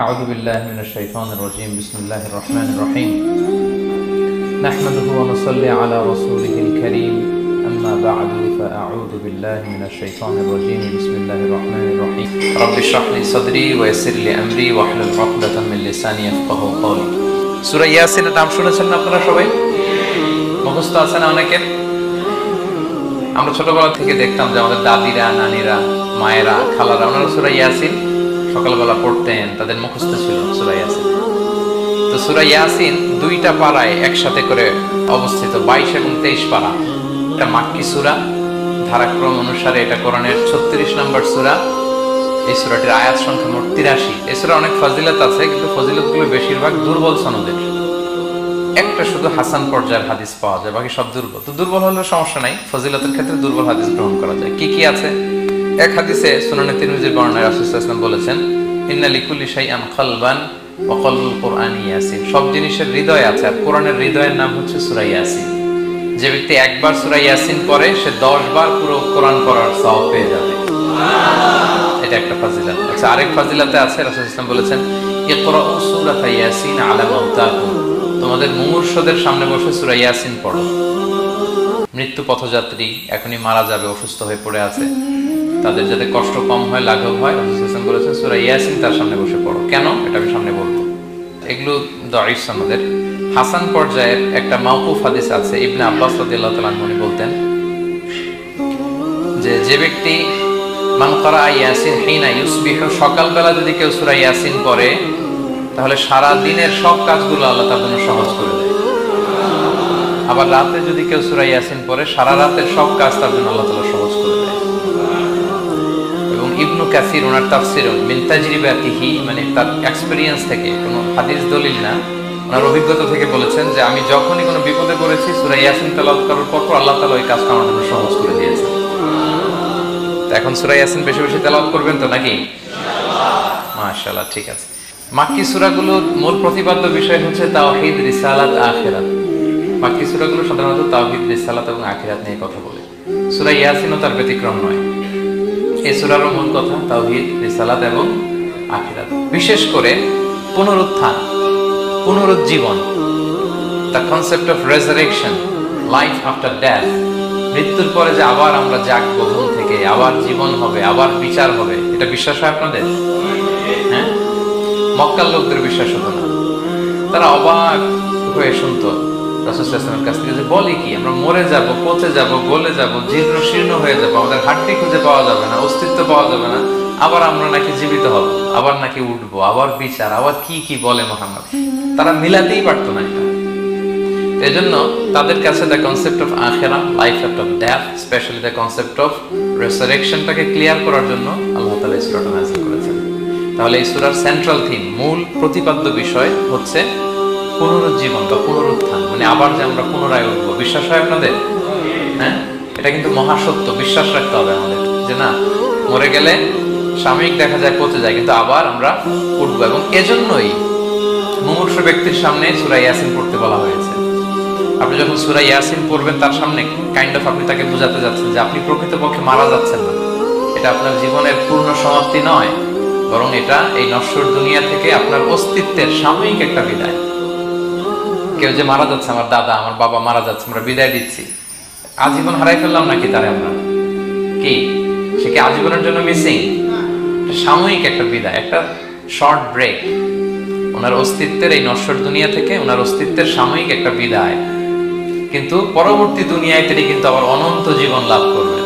أعوذ بالله من الشيطان الرجيم بسم الله الرحمن الرحيم نحمده ونصلي على رسوله الكريم أما بعد فأعوذ بالله من الشيطان الرجيم بسم الله الرحمن الرحيم رب اشرح لي صدري ويسر لي أمري واحلل عقدة من لساني يفقهوا قولي সূরা ইয়াসিনের নাম শুনেছেন না আপনারা সবাই? মুখস্থ আছে না অনেকের? আমরা ছোটবেলা থেকে দেখতাম যে আমাদের দাদিরা, নানিরা, মায়েরা, খালারা ওনারা সূরা ইয়াসিন সকালবেলা পড়তেন, তাদের মুখস্থ ছিল সূরা ইয়াসিন। তো সূরা ইয়াসিন দুইটা পারায় একসাথে করে অবস্থিত, 22 এবং 23 পারা। এটা মাক্কি সূরা, ধারাক্রম অনুসারে এটা কোরআনের 36 নম্বর সূরা। এই সূরাটির আয়াত সংখ্যা মোট 83। এই সূরা অনেক ফজিলত আছে, কিন্তু ফজিলতগুলো বেশিরভাগ দুর্বল সনদের। একটা শুধু হাসান পর্যায়ের হাদিস পাওয়া যায়, বাকি সব দুর্বল। তো দুর্বল হলে সমস্যা নাই, ফজিলতের ক্ষেত্রে দুর্বল হাদিস গ্রহণ করা যায়। কি কি আছে? এক হাদিসে সুনানে তিরমিজির বর্ণনায় রাসূল সাল্লাল্লাহু আলাইহি ওয়াসাল্লাম বলেছেন, ইন্না লিকুল্লি শাইআন কলবান ওয়া কলবুল কুরআনি ইয়াসিন। সব জিনিসের হৃদয় আছে, আর কোরআনের হৃদয়ের নাম হচ্ছে সূরা ইয়াসিন। যে ব্যক্তি একবার সূরা ইয়াসিন পড়ে, সে 10 বার পুরো কোরআন পড়ার সওয়াব পেয়ে যাবে। এটা একটা ফজিলত। আচ্ছা, আরেক ফজিলতে আছে, রাসূল সাল্লাল্লাহু আলাইহি ওয়াসাল্লাম বলেছেন, ইকরাউ সূরাতা ইয়াসিন আলা মাউতাকুম। তোমাদের মুমূর্ষদের সামনে বসে সূরা ইয়াসিন পড়ো। মৃত্যু পথযাত্রী এখনই মারা যাবে, অসুস্থ হয়ে পড়ে আছে, তাদের যাতে কষ্ট কম হয়, লাঘব হয়, রাসূল সাল্লাল্লাহু আলাইহি ওয়াসাল্লাম বলেছেন সূরা ইয়াসিন তার সামনে বসে পড়ো। কেন? এটা আমি সামনে বলবো। এগুলো দাঈফ সনদের। হাসান পর্যায়ের একটা মাওকুফ হাদিস আছে, ইবনে আব্বাস রাদিয়াল্লাহু তাআলা আনহু বলতেন যে ব্যক্তি মান ক্বারা ইয়াসিন হিনা ইউসবিহু, সকালবেলা যদি কেউ সূরা ইয়াসিন পড়ে, তাহলে সারা দিনের সব কাজগুলো আল্লাহ তার জন্য সহজ করে দেয়। আবার রাতে যদি কেউ সূরা ইয়াসিন পড়ে, সারা রাতের সব কাজ তার জন্য আল্লাহ তাআলা সহজ করে দেয়। এবং ইবনু কাসির ওনার তাফসির মিন তাজরিবাতিহি, মানে তার এক্সপেরিয়েন্স থেকে, কোনো হাদিস দলিল না, ওনার অভিজ্ঞতা থেকে বলেছেন যে আমি যখনই কোনো বিপদে পড়েছি সূরা ইয়াসিন তেলাওয়াত করার পর আল্লাহ তাআলা ওই কাজটা আমার জন্য সহজ করে দিয়েছে। তো এখন সূরা ইয়াসিন বেশি বেশি তেলাওয়াত করবেন তো নাকি? ইনশাআল্লাহ। মাশাআল্লাহ, ঠিক আছে। মাক্কি সূরাগুলোর মূল প্রতিপাদ্য বিষয় হচ্ছে তাওহীদ, রিসালাত, আখিরাত। মাক্কি সূরাগুলো সাধারণত তাওহীদ, রিসালাত এবং আখিরাত নিয়ে কথা বলে। সূরা ইয়াসিনও তার ব্যতিক্রম নয়। এই সূরার মূল কথা তাওহীদ, রিসালাত এবং আখিরাত। বিশেষ করে পুনরুত্থান, পুনরুজ্জীবন, the concept of resurrection, life after death. মৃত্যুর পরে যে আবার আমরা জাগবো ঘুম থেকে, আবার জীবন হবে, আবার বিচার হবে, এটা বিশ্বাস হয় আপনাদের? হ্যাঁ, মক্কার লোকদের বিশ্বাস হতো না। তারা অবাক হয়ে শুনতো রাসূল সাল্লাল্লাহু আলাইহি ওয়াসাল্লামের কাছ থেকে যে বলে কি, আমরা মরে যাব, পচে যাব, গলে যাব, জীর্ণ শীর্ণ হয়ে যাব, আমাদের হাড্ডি খুঁজে পাওয়া যাবে না, অস্তিত্ব পাওয়া যাবে না, আবার আমরা নাকি জীবিত হব, আবার নাকি উঠবো, আবার বিচার, আবার কি কি বলে মুহাম্মদ। তারা মিলাতেই পারতো না এটা। এজন্য তাদের কাছে দ্য কনসেপ্ট অফ আখিরা, life after death, specially the concept of রেসারেকশনটাকে ক্লিয়ার করার জন্য আল্লাহ তাআলা এই সূরাটা নাযিল করেছেন। তাহলে এই সূরার সেন্ট্রাল থিম, মূল প্রতিপাদ্য বিষয় হচ্ছে পুনরুজ্জীবন বা পুনরুত্থান, মানে আবার যে আমরা পুনরায় উঠবো। বিশ্বাস হয় আপনাদের? হ্যাঁ, এটা কিন্তু মহাসত্য, বিশ্বাস রাখতে হবে আমাদের যে না, মরে গেলে সাময়িক দেখা যায় পচে যায়, কিন্তু আবার আমরা উঠবো। এবং এজন্যই মুমূর্ষু ব্যক্তির সামনে সূরা ইয়াসিন পড়তে বলা হয়েছে। আপনি যখন সূরা ইয়াসিন পড়বেন, তার সামনে কাইন্ড অফ আপনি তাকে বোঝাতে যাচ্ছেন যে আপনি প্রকৃতপক্ষে মারা যাচ্ছেন না, এটা আপনার জীবনের পূর্ণ সমাপ্তি নয়, বরং এটা এই নশ্বর দুনিয়া থেকে আপনার অস্তিত্বের সাময়িক একটা বিদায়। কেউ যে মারা যাচ্ছে, আমার দাদা, আমার বাবা মারা যাচ্ছে, আমরা বিদায় দিচ্ছি, আজীবন হারাই ফেললাম নাকি তারে আমরা? কি সে কি আজীবনের জন্য মিসিং? সাময়িক একটা বিদায়, একটা শর্ট ব্রেক। ওনার অস্তিত্বের এই নশ্বর দুনিয়া থেকে ওনার অস্তিত্বের সাময়িক একটা বিদায়, কিন্তু পরবর্তী দুনিয়ায় তিনি কিন্তু আবার অনন্ত জীবন লাভ করবেন।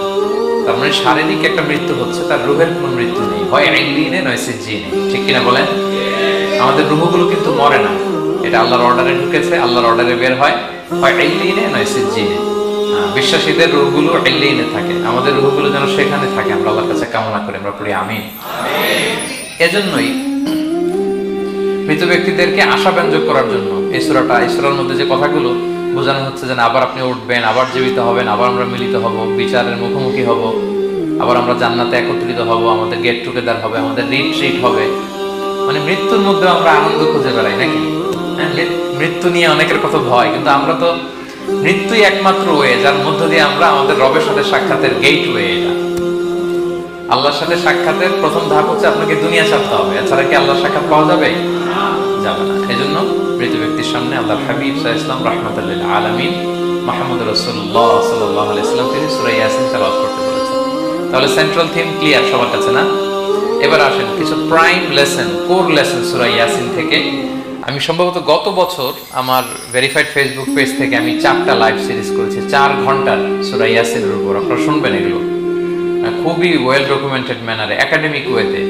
তার মানে শারীরিক একটা মৃত্যু হচ্ছে, তার রূহের কোনো মৃত্যু নেই, হয় ইল্লিনে নয় সিজ্জিনে। ঠিক কিনা বলেন? আমাদের রূহগুলো কিন্তু মরে না, এটা আল্লাহর অর্ডারে ঢুকেছে, আল্লাহর অর্ডারে বের হয়, হয় ইল্লিনে নয় সিজ্জিনে। বিশ্বাসীদের রূহগুলো ইল্লিনে থাকে, আমাদের রূহগুলো যেন সেখানে থাকে, আমরা আল্লাহর কাছে কামনা করি, আমরা পড়ি আমিন। এজন্যই মৃত ব্যক্তিদেরকে আশাব্যঞ্জক করার জন্য এই সূরাটা, এই সূরার মধ্যে যে কথাগুলো বোঝানো হচ্ছে যে আবার আপনি উঠবেন, আবার জীবিত হবেন, আবার আমরা মিলিত হব, বিচারের মুখোমুখি হব, আবার আমরা জান্নাতে একত্রিত হব, আমাদের গেট টুগেদার হবে, আমাদের রিট্রিট হবে। মানে মৃত্যুর মধ্যে আমরা আনন্দ খুঁজে বেড়াই নাকি? মৃত্যু নিয়ে অনেকের কত ভয়, কিন্তু আমরা তো মৃত্যুই একমাত্র ওয়ে যার মধ্য দিয়ে আমরা আমাদের রবের সাথে সাক্ষাতের গেটওয়ে। এটা আল্লাহর সাথে সাক্ষাতের প্রথম ধাপ হচ্ছে আপনাকে দুনিয়া ছাড়তে হবে, এছাড়া কি আল্লাহর সাক্ষাৎ পাওয়া যাবে? যাবে না। এজন্য মৃত ব্যক্তির সামনে আল্লাহর হাবিব সাল্লাল্লাহু আলাইহি ওয়াসাল্লাম রাহমাতুল লিল আলামিন মুহাম্মদ রাসূলুল্লাহ সাল্লাল্লাহু আলাইহি ওয়াসাল্লাম তিনি সূরা ইয়াসিন তেলাওয়াত করতে বলেছেন। তাহলে সেন্ট্রাল থিম ক্লিয়ার সবার কাছে না? এবার আসেন কিছু প্রাইম লেসন, কোর লেসন সূরা ইয়াসিন থেকে। আমি সম্ভবত গত বছর আমার ভেরিফাইড ফেসবুক পেজ থেকে আমি 4টা লাইভ সিরিজ করেছি 4 ঘন্টার সূরা ইয়াসিনের উপর। আপনারা শুনবেন, এগুলো খুবই ওয়েল ডকুমেন্টেড ম্যানারে একাডেমিক ওয়েতে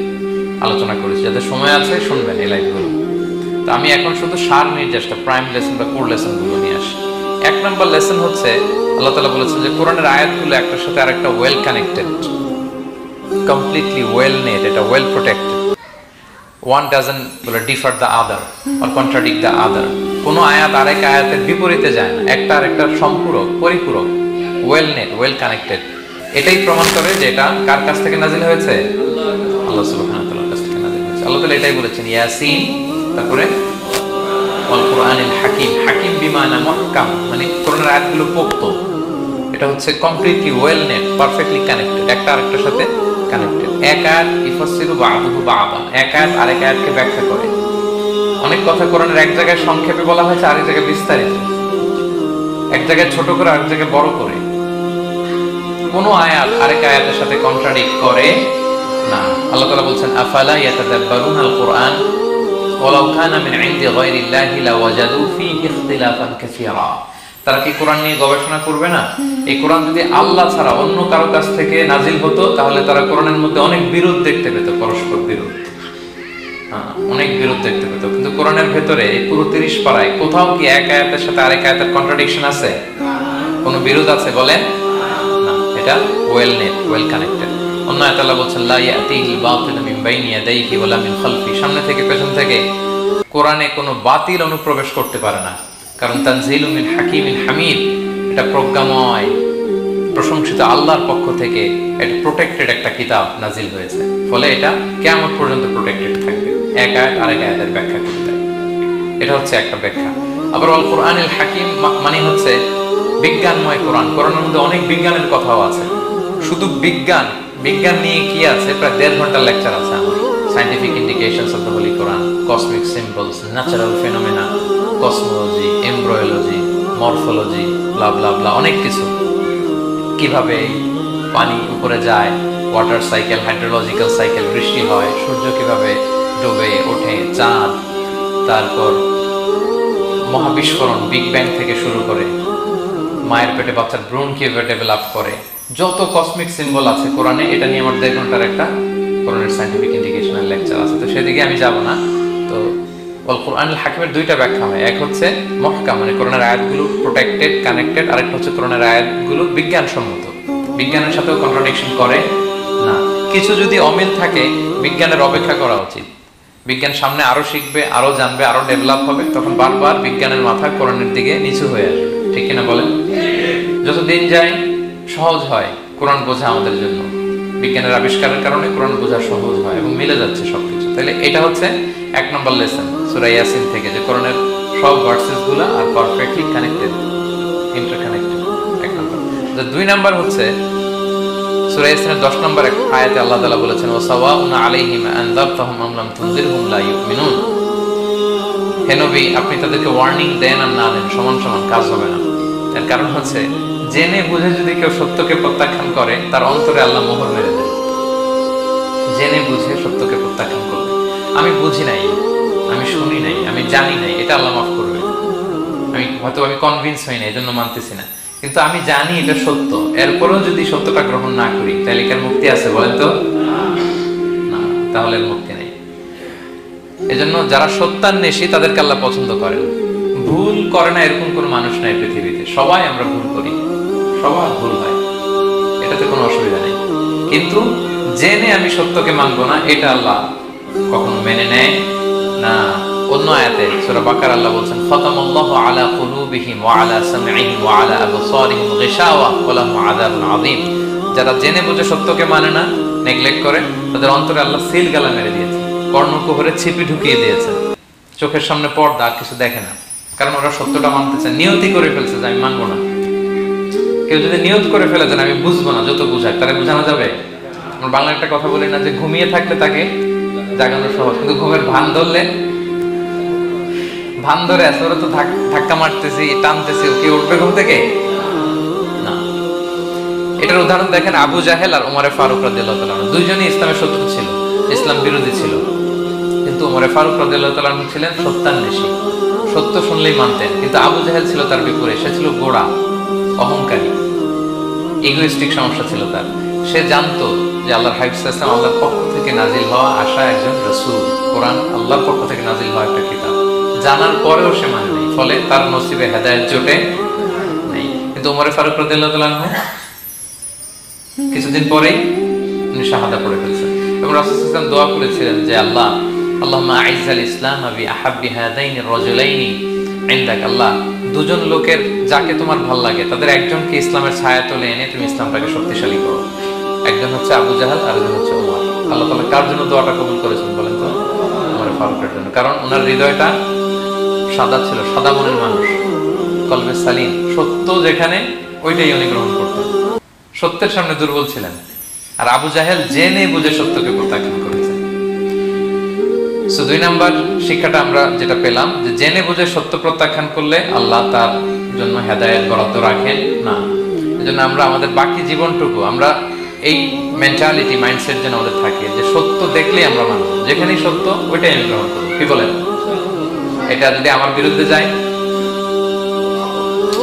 আলোচনা করেছি। যাদের সময় আছে শুনবেন এই লাইভগুলো। তো আমি এখন শুধু সার নির্দেশটা প্রাইম লেসন বা কোর লেসনগুলো নিয়ে আসি। 1 নম্বর লেসন হচ্ছে আল্লাহ তাআলা বলেছেন যে কোরআনের আয়াতগুলো একটার সাথে আরেকটা well connected, completely well knit, এটা well protected. One doesn't differ the other or contradict the other. কোনো আয়াত আরেক আয়াতের বিপরীতে যায় না, একটা আরেকটার সম্পূরক, পরিপূরক, ওয়েল নেট, ওয়েল কানেক্টেড। এটাই প্রমাণ করে যে এটা কার কাছ থেকে নাজিল হয়েছে? আল্লাহ সুবহানাহু ওয়া তাআলার কাছ থেকে নাজিল হয়েছে। আল্লাহ তাআলা এটাই বলেছেন ইয়াসিন, তারপরে ওয়াল কুরআনিল হাকিম। হাকিম বিমানা মুহকাম, মানে কোরআনের আয়াতগুলো পোক্ত। এটা হচ্ছে completely well net, perfectly connected, একটা আরেকটার সাথে কানেক্টেড। এক আয়াত ইফাসসিরু বা'দুহু বা'দান, এক আয়াত আরেক আয়াতকে ব্যাখ্যা করে। অনেক কথা কোরআনের এক জায়গায় সংক্ষেপে বলা হয়েছে, আরেক জায়গায় বিস্তারিত, এক জায়গায় ছোট করে আরেক জায়গায় বড় করে। কোন আয়াত আরেক আয়াতের সাথে কন্ট্রাডিক্ট করে না। আল্লাহ তাআলা বলছেন আফালা ইয়াতাদাব্বারুনাল কুরআন ওয়ালাউ কানা মিন ইনদি গায়রিল্লাহি লাওয়াজাদু ফীহি ইখতিলাফান কাসীরা। তারা কি কোরআন নিয়ে গবেষণা করবে না? এই কোরআন যদি আল্লাহ ছাড়া অন্য কারো কাছ থেকে নাজিল হতো তাহলে তারা কোরআনের মধ্যে অনেক বিরোধ দেখতে পেত, পরস্পর বিরোধ, অনেক বিরোধ দেখতে পেত। কিন্তু কোরআনের ভেতরে এই পুরো 30 পারায় কোথাও কি এক আয়াতের সাথে আরেক আয়াতের কন্ট্রাডিকশন আছে? কোনো বিরোধ আছে বলেন? না, এটা ওয়েল নেট, ওয়েল কানেক্টেড। অন্য আয়াতে আল্লাহ বলছেন লা ইয়াতিহিল বাতিলু মিন বাইনি ইয়াদাইহি ওয়ালা মিন খালফি, সামনে থেকে পেছন থেকে কোরআনে কোনো বাতিল অনুপ্রবেশ করতে পারে না, কারণ তানজিলুম মিন হাকিমিন হামিদ, এটা প্রজ্ঞাময় প্রশংসিত আল্লাহর পক্ষ থেকে এটা প্রোটেক্টেড একটা কিতাব নাজিল হয়েছে। ফলে এটা কিয়ামত পর্যন্ত প্রোটেক্টেড থাকবে। এক আয়াত আরেক আয়াতের ব্যাখ্যা করে দেয়, এটা হচ্ছে একটা ব্যাখ্যা। আবার আল কুরআনিল হাকিম মানে হচ্ছে বিজ্ঞানময় কোরআন। কোরআনের মধ্যে অনেক বিজ্ঞানের কথাও আছে। শুধু বিজ্ঞান নিয়ে কি আছে, প্রায় 1.5 ঘন্টার লেকচার আছে আমার। Scientific indications of the holy Quran, cosmic symbols, natural phenomena, cosmology, embryology, morphology, blah blah blah, অনেক কিছু। কিভাবে পানি উপরে যায়, ওয়াটার সাইকেল, হাইড্রোলজিক্যাল সাইকেল, বৃষ্টি হয়, সূর্য কিভাবে ডুবে ওঠে, চাঁদ, তারপর মহাবিস্ফোরণ, বিগ ব্যাং থেকে শুরু করে মায়ের পেটে বাচ্চার ভ্রূণ কিভাবে ডেভেলপ করে, যত কসমিক সিম্বল আছে কোরআনে, এটা নিয়ে আমার 1.5 ঘন্টার একটা কোরআনের সায়েন্টিফিক ইন্ডিকেশনাল লেকচার আছে। তো সেদিকে আমি যাব না। তো আল কুরআনুল হাকিমের 2টা ব্যাখ্যা হয়। এক হচ্ছে মুহকাম, মানে কোরআনের আয়াতগুলো প্রোটেক্টেড, কানেক্টেড। আরেকটা হচ্ছে কোরআনের আয়াতগুলো বিজ্ঞানসম্মত, বিজ্ঞানের সাথেও কন্ট্রাডিকশন করে না। কিছু যদি অমিল থাকে, বিজ্ঞানের অপেক্ষা করা উচিত। বিজ্ঞান সামনে আরো শিখবে, আরো জানবে, আরো ডেভেলপ হবে, তখন বারবার বিজ্ঞানের মাথা কোরআনের দিকে নিচু হয়ে আসবে। ঠিক কিনা বলেন? যত দিন যায় সহজ হয় কোরআন বোঝা আমাদের জন্য। বিজ্ঞানের আবিষ্কারের কারণে কোরআন বোঝা সহজ হয় এবং মিলে যাচ্ছে সবকিছু। তাহলে এটা হচ্ছে 1 নম্বর লেসন সূরা ইয়াসিন থেকে, যে কোরআনের সব ভার্সেস গুলো আর পারফেক্টলি কানেক্টেড, ইন্টারকানেক্টেড। 1 নম্বর। 2 নম্বর হচ্ছে সূরা ইয়াসিনের 10 নম্বর আয়াতে আল্লাহ তাআলা বলেছেন ওয়াসাওয়াউন আলাইহিম আনযারতাহুম আম লাম তুনজিরহুম লা ইউমিনুন। হে নবী, আপনি তাদেরকে ওয়ার্নিং দেন আর না দেন, সমান সমান, কাজ হবে না। এর কারণ হচ্ছে জেনে বুঝে যদি কেউ সত্যকে প্রত্যাখ্যান করে, তার অন্তরে আল্লাহ মোহর মেরে দেন। জেনে বুঝে সত্যকে প্রত্যাখ্যান করবে, আমি বুঝি নাই, আমি শুনি নাই, আমি জানি নাই, এটা আল্লাহ মাফ করবে। আমি কনভিন্স হই না, এই জন্য মানতেছি না, কিন্তু আমি জানি এটা সত্য, এরপরেও যদি সত্যটা গ্রহণ না করি, তাহলে কার মুক্তি আছে বলেন তো? না, তাহলে মুক্তি নেই। এজন্য যারা সত্যান্বেষী তাদেরকে আল্লাহ পছন্দ করেন। ভুল করে না এরকম কোন মানুষ নাই পৃথিবীতে। সবাই আমরা ভুল করি, সবার ভুল হয়, এটাতে কোনো অসুবিধা নেই। কিন্তু জেনে আমি সত্যকে মানবো না, এটা আল্লাহ কখনো মেনে নেয় না। অন্য আয়াতে সূরা বাকারা আল্লাহ বলেন খাতামাল্লাহু আলা কুলুবিহিম ওয়া আলা সামঈহিম ওয়া আলা আবসারিহিম গিশাওয়া ওয়া লাহুম আযাবুন আযীম। যারা জেনে বুঝে সত্যকে মানে না, নেগলেক্ট করে, তাদের অন্তরে আল্লাহ সিল গালা মেরে দিয়েছে, কর্ণকুহরে ছিপি ঢুকিয়ে দিয়েছে, চোখের সামনে পর্দা, আর কিছু দেখে না। কারণ ওরা সত্যটা মানতে চায়, নিয়তি করে ফেলছে যে আমি মানবো না। কেউ যদি নিয়ত করে ফেলে যে আমি বুঝবো না, যত বুঝায় তারে বোঝানো যাবে? আমরা বাংলা একটা কথা বলি না যে ঘুমিয়ে থাকলে তাকে জাগানো সহজ, কিন্তু ঘুমের ভান ধরে আছে, ওরা তো ধাক্কা মারতেছি টানতেছি, ওকে উঠবে ঘুম থেকে না। এটার উদাহরণ দেখেন আবু জাহেল আর ওমরে ফারুক রাদিয়াল্লাহু তাআলা, দুইজনই ইসলামের শত্রু ছিল, ইসলাম বিরোধী ছিল, কিন্তু ওমরে ফারুক রাদিয়াল্লাহু তাআলা ছিলেন সত্যান্বেষী, সত্য শুনলেই মানতেন। কিন্তু আবু জাহেল ছিল তার বিপরীত, সে ছিল গোড়া, অহংকারী, ইগোইস্টিক সমস্যা ছিল তার। সে জানতো যে আল্লাহর হাবিব সাল্লাল্লাহু আলাইহি ওয়াসাল্লাম আল্লাহর পক্ষ থেকে নাজিল হওয়া আসা একজন রাসূল, কোরআন আল্লাহর পক্ষ থেকে নাজিল হওয়া একটা কিতাব, জানার পরেও সে মানে নাই, ফলে তার নসিবে হেদায়েত জোটে নেই। কিন্তু ওমর ফারুক রাদিয়াল্লাহু তাআলা কিছুদিন পরেই উনি শাহাদা পড়ে ফেলছেন, এবং রাসূল সাল্লাল্লাহু আলাইহি ওয়াসাল্লাম দোয়া করেছিলেন যে আল্লাহ আল্লাহুম্মা আইজ্জাল ইসলাম বিআহাব্বি হাযাইনি রাজুলাইনি ইনদাক, আল্লাহ দুজন লোকের যাকে তোমার ভালো লাগে তাদের একজনকে ইসলামের ছায়াতলে এনে তুমি ইসলামটাকে শক্তিশালী করো। একজন হচ্ছে আবু জাহেল আর একজন হচ্ছে ওমর। আল্লাহ তাআলা কার জন্য দোয়াটা কবুল করেছেন বলেন তো? ওমর ফারুকের জন্য, কারণ ওনার হৃদয়টা সাদা ছিল, সাদা মনের মানুষ, কলবে সালিম, সত্য যেখানে ওইটাই উনি গ্রহণ করতেন, সত্যের সামনে দুর্বল ছিলেন। আর আবু জাহেল জেনে বুঝে সত্যকে প্রত্যাখ্যান করেছেন। সো 2 নাম্বার শিক্ষাটা আমরা যেটা পেলাম, যে জেনে বুঝে সত্য প্রত্যাখ্যান করলে আল্লাহ তার জন্য হেদায়েত বরাদ্দ রাখেন না। এজন্য আমরা আমাদের বাকি জীবনটুকু আমরা এই মেন্টালিটি মাইন্ডসেট যেন আমাদের থাকে যে সত্য দেখলেই আমরা মানব, যেখানেই সত্য ওইটাই আমি গ্রহণ করব। কি বলেন? এটা যদি আমার বিরুদ্ধে যায়,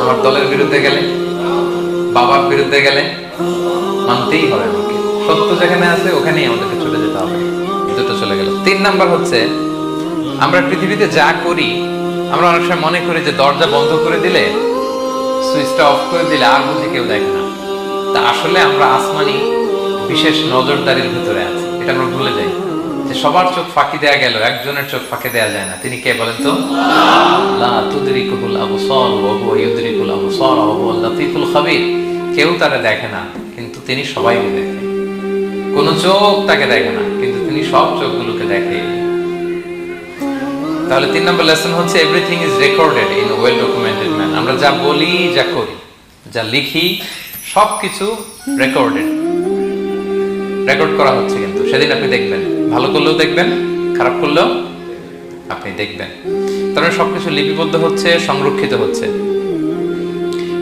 আমার দলের বিরুদ্ধে গেলে, বাবার বিরুদ্ধে গেলে মানতেই হবে আমাকে। সত্য যেখানে আছে ওখানেই আমাদেরকে চলে যেতে হবে। দুটো চলে গেল। 3 নাম্বার হচ্ছে আমরা পৃথিবীতে যা করি আমরা অনেক সময় মনে করি যে দরজা বন্ধ করে দিলে, সুইচটা অফ করে দিলে আর বুঝি কেউ দেখে না। তা আসলে আমরা আসমানি বিশেষ নজরদারির ভিতরে আছি, এটা আমরা ভুলে যাই যে সবার চোখ ফাঁকি দেয়া গেল, একজনের চোখ ফাঁকি দেয়া যায় না। তিনি কে বলেন তো? লা তুদরিকুল আবসার ওয়া হুয়া ইউদরিকুল আবসার ওয়া হুয়াল লাতীফুল খাবীর। কেউ তারে দেখে না কিন্তু তিনি সবাইকে দেখে। কোন চোখ তাকে দেখে না কিন্তু তিনি সব চোখগুলোকে দেখে। তাহলে 3 নম্বর লেসন হচ্ছে everything is recorded in well documented man. আমরা যা বলি, যা করি, যা লিখি সবকিছু রেকর্ড করা হচ্ছে। কিন্তু সেদিন আপনি দেখবেন, ভালো করলেও দেখবেন, খারাপ করলেও আপনি দেখবেন। তাহলে সবকিছু লিপিবদ্ধ হচ্ছে, সংরক্ষিত হচ্ছে।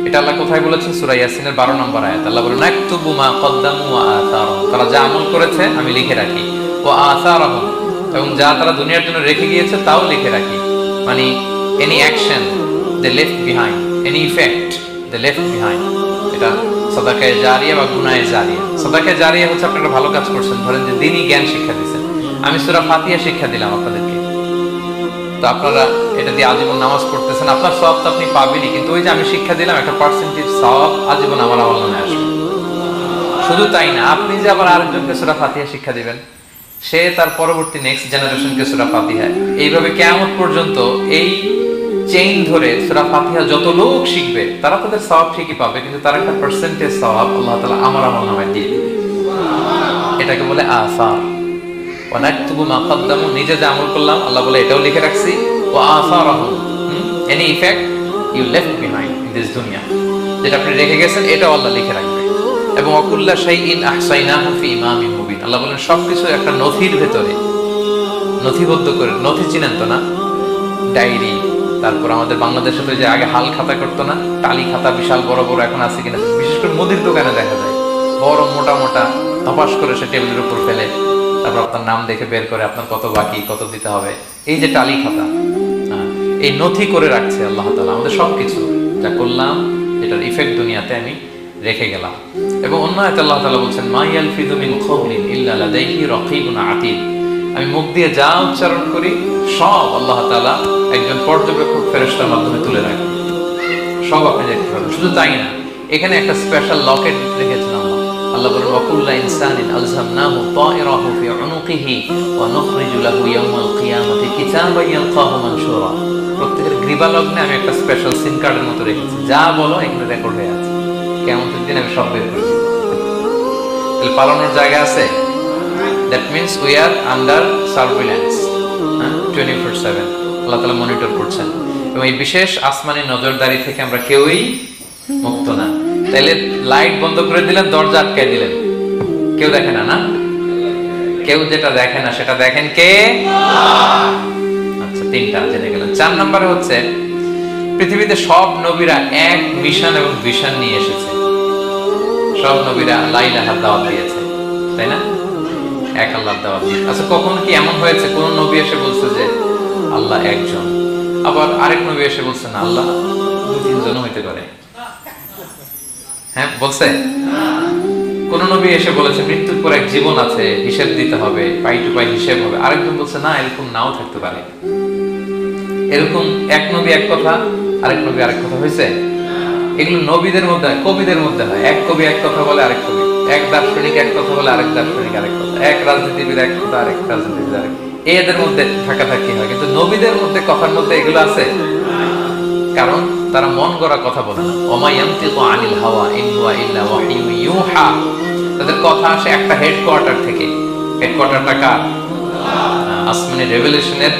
এটা আল্লাহ কোথায় বলেছেন? সূরা ইয়াসিনের 12 নম্বর আয়াত। আল্লাহ বলেন নাকতুবু মা কদ্দামু ওয়া আসারহুম, তারা যা আমল করেছে আমি লিখে রাখি, ওয়া আসারহুম, এবং যা তারা দুনিয়ার জন্য রেখে গিয়েছে তাও লিখে রাখি। মানে এনি অ্যাকশন দে লেফট বিহাইন্ড, এনি ইফেক্ট দে লেফট বিহাইন্ড। এটা সাদাকায়ে জারিয়া বা গুনাহে জারিয়া। সাদাকায়ে জারিয়া হচ্ছে আপনি একটা ভালো কাজ করছেন, ধরেন যে দ্বীনি জ্ঞান শিক্ষা দিয়েছেন, আমি সূরা ফাতিহা শিক্ষা দিলাম আপনাদেরকে, তো আপনারা এটা দিয়ে আজীবন নামাজ পড়তেছেন, আপনার সওয়াব তো আপনি পাবেনই, কিন্তু ওই যে আমি শিক্ষা দিলাম একটা পার্সেন্টেজ সওয়াব আজীবন আমার আমলনামে আসবে। শুধু তাই না, আপনি যে আবার আরেকজনকে সূরা ফাতিহা শিক্ষা দিবেন, সে তার পরবর্তী নেক্সট জেনারেশনকে সূরা ফাতিহা, এইভাবে কিয়ামত পর্যন্ত এই চেইন ধরে সূরা ফাতিহা যত লোক শিখবে তারা তাদের সওয়াব ঠিকই পাবে, কিন্তু তার একটা পার্সেন্টেজ সওয়াব আল্লাহ তাআলা আমার আমলনামায় দিয়ে দিবে। এটাকে বলে আসার। ওয়া নাকতুবু মা কদ্দামু, নিজে যে আমল করলাম আল্লাহ বলে এটাও লিখে রাখছি, ওয়া আসারহুম, any effect you left behind in this দুনিয়া, যেটা আপনি রেখে গেছেন এটাও আল্লাহ লিখে রাখবে। এবং ওয়াকুল্লা শাইইন আহসাইনাহু ফি ইমামিন মুবিন, আল্লাহ বলেন সবকিছু একটা নথির ভেতরে নথিবদ্ধ করে। নথি চিনেন তো না? ডায়েরি, তারপর আমাদের বাংলাদেশে তো যে আগে হাল খাতা করতো না, টালি খাতা বিশাল বড় বড়, এখন আছে কিনা বিশেষ করে মুদির দোকানে দেখা যায়, বড় মোটা মোটা ধপাস করে সে টেবিলের উপর ফেলে, তারপর আপনার নাম দেখে বের করে আপনার কত বাকি, কত দিতে হবে। এই যে টালি খাতা, এই নথি করে রাখছে আল্লাহ তাআলা আমাদের সবকিছু যা করলাম, এটার ইফেক্ট দুনিয়াতে আমি রেখে গেলাম। এবং অন্য আয়াতে আল্লাহ তাআলা বলছেন মা ইয়ালফিযু মিন কওলিন ইল্লা লাদাইহি রাকীবুন আতীদ, আমি মুখ দিয়ে যা উচ্চারণ করি সব আল্লাহ তাআলা একজন পর্যবেক্ষক ফেরেশতার মাধ্যমে তুলে রাখেন, সব আপনি দেখতে পাবেন। শুধু তাই না, এখানে একটা স্পেশাল লকেট রেখেছেন আল্লাহ। আল্লাহ বলেন ওয়াকুল্লা ইনসানিন আলজামনাহু তায়রাহু ফি উনুকিহি ওয়া নুখরিজু লাহু ইয়াওমাল কিয়ামাতি কিতাবান ইয়ালকাহু মানশুরা। প্রত্যেকের গ্রীবা লগ্নে আমি একটা স্পেশাল সিম কার্ডের মতো রেখেছি, যা বলো এখানে রেকর্ড হয়ে আছে, কিয়ামতের দিন আমি সব বের করে দেব। তাহলে পালানোর জায়গা আছে। That means we are under surveillance 24/7, আল্লাহ তাআলা মনিটর করছেন। এবং এই বিশেষ আসমানি নজরদারি থেকে আমরা কেউই মুক্ত না। তাইলে লাইট বন্ধ করে দিলেন, দরজা আটকায় দিলেন, কেউ দেখে না, না? কেউ যেটা দেখে না সেটা দেখেন কে? আচ্ছা, তিনটা জেনে গেলেন। 4 নম্বরে হচ্ছে পৃথিবীতে সব নবীরা এক মিশন এবং ভিশন নিয়ে এসেছে। সব নবীরা লা ইলাহার দাওয়াত দিয়েছে, তাই না? এক আল্লাহর দাওয়াত দিয়েছে। আচ্ছা, কখনো কি এমন হয়েছে কোন নবী এসে বলছে যে আল্লাহ একজন, আবার আরেক নবী এসে বলছে না আল্লাহ 2-3 জন হইতে পারে? হ্যাঁ, বলছে? কোন নবী এসে বলেছে মৃত্যুর পর এক জীবন আছে, হিসেব দিতে হবে, পাই টু পাই হিসেব হবে? আরেকজন বলছে না, এরকম নাও থাকতে পারে। এরকম এক নবী এক কথা, আরেক নবী আরেক কথা হয়েছে? এগুলো নবীদের মধ্যে, কবিদের মধ্যে হয়। এক কবি এক কথা বলে, আরেক কবি, এক দার্শনিক এক কথা বলে, আরেক দার্শনিক আরেক কথা, এক রাজনীতিবিদ এক কথা, আরেক রাজনীতিবিদ আরেক। এদের মধ্যে থাকাথাকি হয়, কিন্তু নবীদের মধ্যে কথার মধ্যে এগুলো আছে? কারণ তারা মন গড়া কথা বলে না। ওমা ইয়ানতিকু আনিল হাওয়া ইন হুয়া ইল্লা ওয়াহিয়ুন ইউহা। তাদের কথা আসে একটা হেডকোয়ার্টার থেকে। হেডকোয়ার্টারটা কার? আসমানি রেভেলেশনের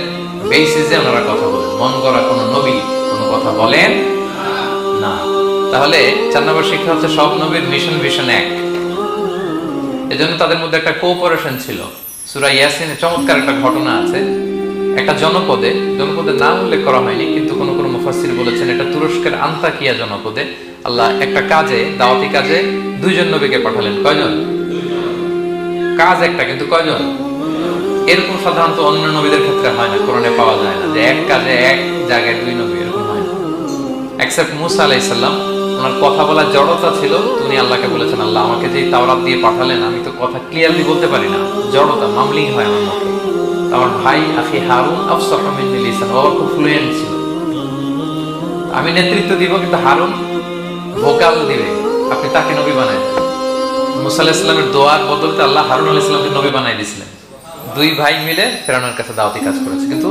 বেসিসে ওনারা কথা বলেন। মন গড়া কোনো নবী কোনো কথা বলেন না। তাহলে 4 নম্বর শিক্ষা হচ্ছে সব নবীর মিশন ভিশন এক। এজন্য তাদের মধ্যে একটা কোঅপারেশন ছিল। সূরা ইয়াসিনে চমৎকার একটা ঘটনা আছে। একটা জনপদের নাম উল্লেখ করা হয়নি, কিন্তু কোন কোন মুফাসসির বলেছেন এটা তুরস্কের আন্তাকিয়া জনপদে আল্লাহ একটা কাজে, দাওয়াতি কাজে 2 জন নবীকে পাঠালেন। কয়জন? কাজ একটা, কিন্তু কয়জন? এরকম সাধারণত অন্য নবীদের ক্ষেত্রে হয় না, কোরআনে পাওয়া যায় না যে এক কাজে এক জায়গায় 2 নবী, এরকম হয় না। এক্সেপ্ট মুসা আলাইহিস সালাম, ওনার কথা বলার জড়তা ছিল। তিনি আল্লাহকে বলেছেন আল্লাহ আমাকে যে তাওরাত দিয়ে পাঠালেন, আমি তো কথা ক্লিয়ারলি বলতে পারি না, জড়তা, মামলিং হয় আমার মুখে। আমার ভাই আখি হারুন আফসাহু মিন্নি লিসান, ও খুব ফ্লুয়েন্ট ছিল। আমি নেতৃত্ব দিব, কিন্তু হারুন ভোকাল দিবে, আপনি তাকে নবী বানায়। মুসা আলাইহিস সালামের দোয়ার বদলতে আল্লাহ হারুন আলাইহিস সালামকে নবী বানাই দিয়েছিলেন। 2 ভাই মিলে ফেরাউনের কাছে দাওয়াতি কাজ করেছে। কিন্তু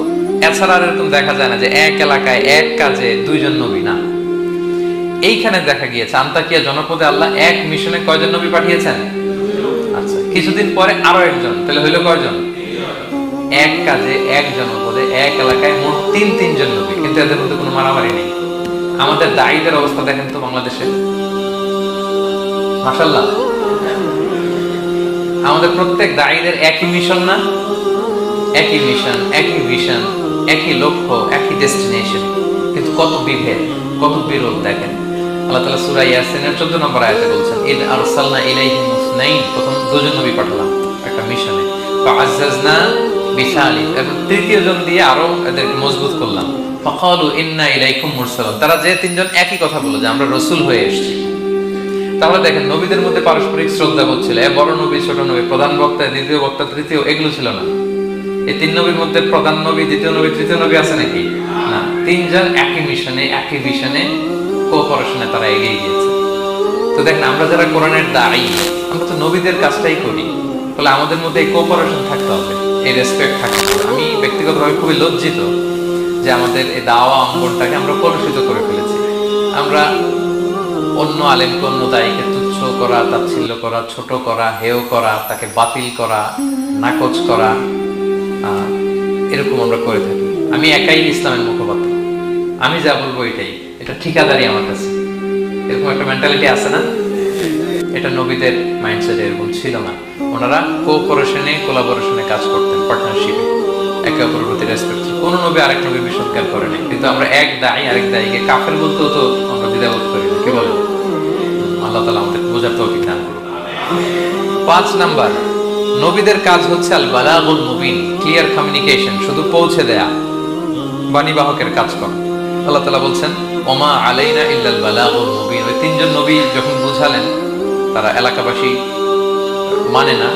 এছাড়া আর এরকম দেখা যায় না যে এক এলাকায় এক কাজে 2 জন নবী, না। এইখানে দেখা গিয়েছে আন্তাকিয়া জনপদে আল্লাহ এক মিশনে কয়জন নবী পাঠিয়েছেন? আচ্ছা, কিছুদিন পরে আরো একজন, তাহলে হইলো কয়জন? এক কাজে এক জনপদে এক এলাকায় মোট 3 জন নবী, কিন্তু এদের মধ্যে কোনো মারামারি নেই। আমাদের দায়ীদের অবস্থা দেখেন তো বাংলাদেশে, মাশাআল্লাহ। আমাদের প্রত্যেক দায়ীদের একই মিশন না? একই মিশন, একই ভিশন, একই লক্ষ্য, একই ডেস্টিনেশন, কিন্তু কত বিভেদ, কত বিরোধ দেখেন। আল্লাহ তাআলা সূরা ইয়াসিনের 14 নম্বর আয়াতে বলছেন ইদ আরসালনা ইলাইহিম মুসনাইন, প্রথম 2 জন নবী পাঠালাম একটা মিশনে, ফাআজ্জাজনা বিসালিস, এবং 3য় জন দিয়ে আরো এদেরকে মজবুত করলাম। ফাকালু ইন্না ইলাইকুম মুরসালুন, তারা যে 3 জন একই কথা বলল যে আমরা রাসূল হয়ে এসেছি। তাহলে দেখেন নবীদের মধ্যে পারস্পরিক শ্রদ্ধাবোধ ছিল। বড় নবী, ছোট নবী, প্রধান বক্তা, দ্বিতীয় বক্তা, তৃতীয়, এগুলো ছিল না। এই 3 নবীর মধ্যে প্রধান নবী, দ্বিতীয় নবী, তৃতীয় নবী আছে নাকি? না। 3 জন একই মিশনে, একই ভিশনে, কোঅপারেশনে তারা এগিয়ে গিয়েছে। তো দেখেন আমরা যারা কোরআনের দায়ী, আমরা তো নবীদের কাজটাই করি, তাহলে আমাদের মধ্যে এই কোঅপারেশন থাকতে হবে, এই রেসপেক্ট থাকতে হবে। আমি ব্যক্তিগতভাবে খুবই লজ্জিত যে আমাদের এই দাওয়া অঙ্গনটাকে আমরা কলুষিত করে ফেলেছি। আমরা অন্য আলেমকে, অন্য দায়ীকে তুচ্ছ করা, তাচ্ছিল্য করা, ছোট করা, হেয় করা, তাকে বাতিল করা, নাকচ করা, এরকম আমরা করে থাকি। আমি একাই ইসলামের মুখপাত্র, আমি যা বলবো এটাই, এটা ঠিকাদারি আমার কাছে, এরকম একটা মেন্টালিটি আছে না? এটা নবীদের মাইন্ডসেট এরকম ছিল না। ওনারা কোঅপারেশনে, কোলাবোরেশনে কাজ করতেন, পার্টনারশিপে, একে অপরের প্রতি রেসপেক্ট। কোন নবী আরেক নবীর বিসৎকার করে নাই, কিন্তু আমরা এক দায়ী আরেক দায়ীকে কাফের বলতেও তো আমরা দ্বিধাবোধ করি না, কি বলেন? আল্লাহ তাআলা আমাদের বোঝার তৌফিক দান করুন। 5 নাম্বার, নবীদের কাজ হচ্ছে আল বালাগুল মুবিন, ক্লিয়ার কমিউনিকেশন, শুধু পৌঁছে দেয়া, বাণীবাহকের কাজ করা। আল্লাহ তাআলা বলছেন ওমা আলাইনা ইল্লাল বালাগুল মুবিন। ওই 3 জন নবী যখন বুঝালেন, তারা এলাকাবাসী মানে না,